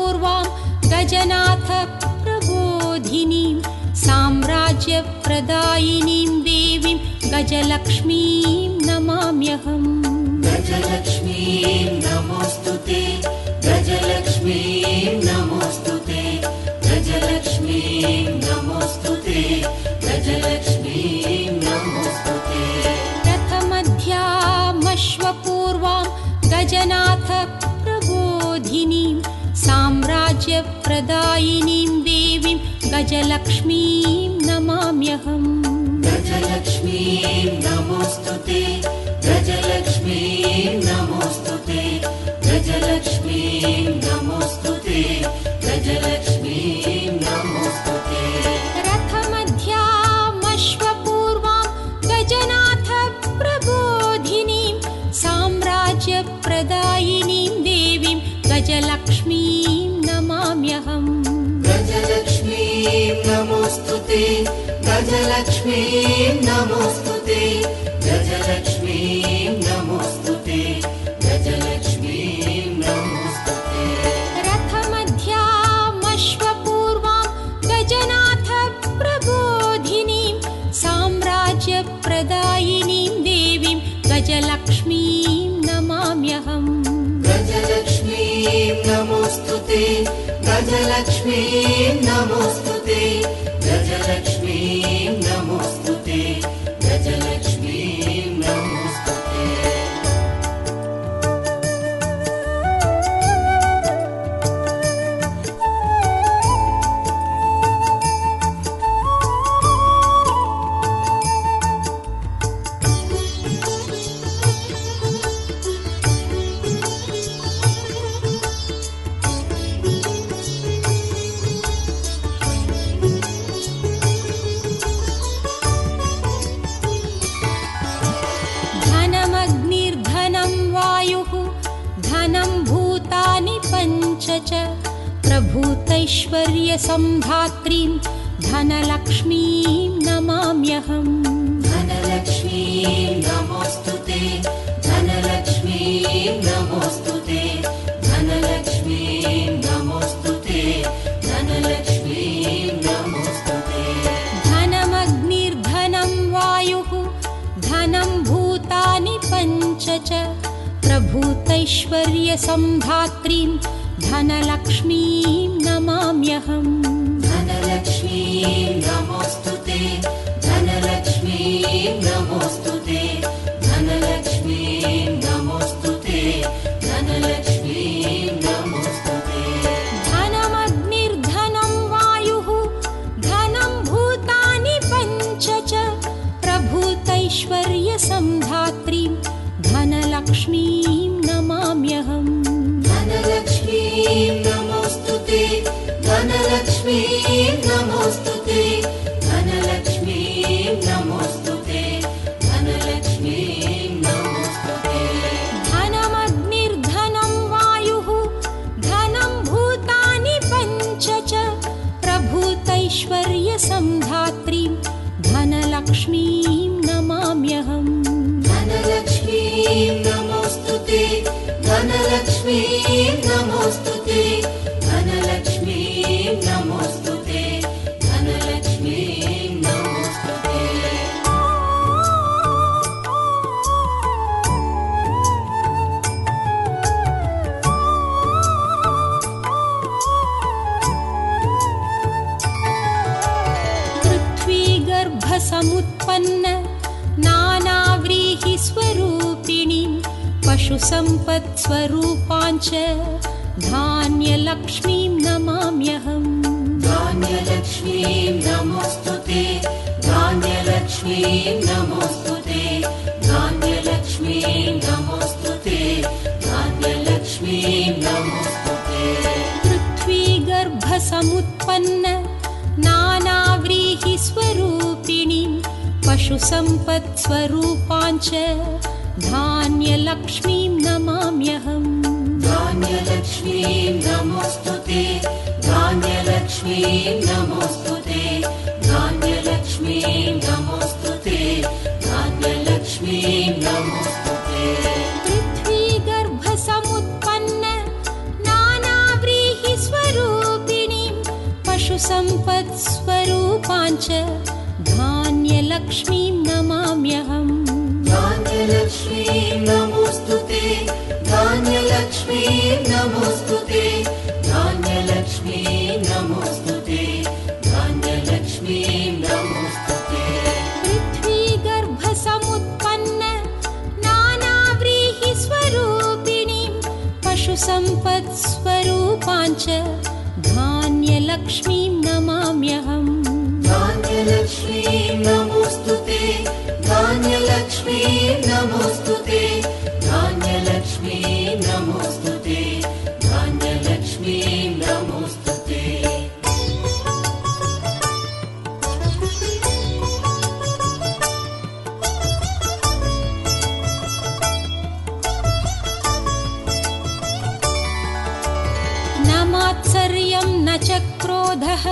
विश्वपूर्वां गजनाथ प्रबोधिनीं साम्राज्यप्रदायिनीं देवीं गजलक्ष्मीं नमाम्यहम्। गजलक्ष्मीं नमोऽस्तुते, गजलक्ष्मीं नमोऽस्तुते, गजलक्ष्मीं नमोऽस्तुते, गजलक्ष्मीं नमोऽस्तुते। रथमध्यामश्वपूर्वां गजनाथ प्रबोधिनीं साम्राज्यप्रदायिनीं देवीं गजलक्ष्मीं नमाम्यहम्। गजलक्ष्मीं नमोऽस्तुते, गजलक्ष्मीं नमोऽस्तुते, गजलक्ष्मीं नमोऽस्तुते, गजलक्ष्मीं नमोऽस्तुते। रथमध्यामश्वपूर्वां गजनाथ प्रबोधिनीं साम्राज्यप्रदायिनीं देवीं गजलक्ष्मीं नमाम्यहम्। गजलक्ष्मीं नमोऽस्तुते, गजलक्ष्मीं नमोऽस्तुते, गजलक्ष्मीं नमोऽस्तुते, गजलक्ष्मीं नमोऽस्तुते। रथमध्यामश्वपूर्वां गजनाथ प्रबोधिनीं साम्राज्यप्रदायिनीं देवीं गजलक्ष्मीं नमाम्यहम्। गजलक्ष्मीं नमोऽस्तुते, गजलक्ष्मीं नमोऽस्तुते, गजलक्ष्मीं नमोऽस्तुते, गजलक्ष्मीं नमोऽस्तुते। धनमग्निर्धनं वायुः धनं भूतानि पञ्च च प्रभूतैश्वर्यसम्धात्रीं धनलक्ष्मीं नमाम्यहम्। धनलक्ष्मीं नमोऽस्तुते, धनलक्ष्मीं नमोऽस्तुते, धनलक्ष्मीं नमोऽस्तुते, धनलक्ष्मीं नमोऽस्तुते। धनमग्निर्धनं वायुः धनं भूतानि पञ्च च प्रभूतैश्वर्यसम्धात्रीं धनलक्ष्मीं नमाम्यहम्। धनलक्ष्मीं नमोऽस्तुते, धनलक्ष्मीं नमोऽस्तुते, धनलक्ष्मीं नमोऽस्तुते, धनलक्ष्मीं नमोऽस्तुते। धनमग्निर्धनं वायुः धनं भूतानि पञ्च च प्रभूतैश्वर्यसम्धात्रीं धनलक्ष्मीं नमाम्यहम्। धनलक्ष्मीं नमोऽस्तुते, धनलक्ष्मीं नमोऽस्तुते, धनलक्ष्मीं नमोऽस्तुते, धनलक्ष्मीं नमोऽस्तुते। धनमग्निर्धनं वायुः धनं भूतानि पञ्च च प्रभूतैश्वर्यसम्धात्रीं धनलक्ष्मीं नमाम्यहम्। धनलक्ष्मीं नमोऽस्तुते, धनलक्ष्मीं नमोऽस्तुते, धनलक्ष्मीं नमोऽस्तुते, धनलक्ष्मीं नमोऽस्तुते। पृथ्वीगर्भसमुत्पन्न नानाव्रीहिस्वरूपिणीं पशुसम्पत्स्वरूपाञ्च धान्यलक्ष्मीं नमाम्यहम्। धान्यलक्ष्मीं नमोऽस्तुते, धान्यलक्ष्मीं नमोऽस्तुते, धान्यलक्ष्मीं नमोऽस्तुते, धान्यलक्ष्मीं नमोऽस्तुते। पृथ्वीगर्भसमुत्पन्न नानाव्रीहिस्वरूपिणीं पशुसम्पत्स्वरूपाञ्च धान्यलक्ष्मीं नमाम्यहम्। धान्यलक्ष्मीं नमोऽस्तुते, धान्यलक्ष्मीं नमोऽस्तुते, धान्यलक्ष्मीं नमोऽस्तुते, धान्यलक्ष्मीं नमोऽस्तुते। पृथ्वीगर्भसमुत्पन्न नानाव्रीहिस्वरूपिणीं धान्यलक्ष्मीं नमाम्यहम् धान्यलक्ष्मीं नमोऽस्तुते धान्यलक्ष्मीं नमोऽस्तुते धान्यलक्ष्मीं नमोऽस्तुते धान्यलक्ष्मीं नमोऽस्तुते पृथ्वीगर्भसमुत्पन्न नानाव्रीहिस्वरूपिणीं पशुसम्पत्स्वरूपाञ्च धान्यलक्ष्मीं नमाम्यहम् धान्यलक्ष्मीं नमोऽस्तुते धान्यलक्ष्मीं नमोऽस्तुते धान्यलक्ष्मीं नमोऽस्तुते धान्यलक्ष्मीं नमोऽस्तुते न मात्सर्यं न च क्रोधः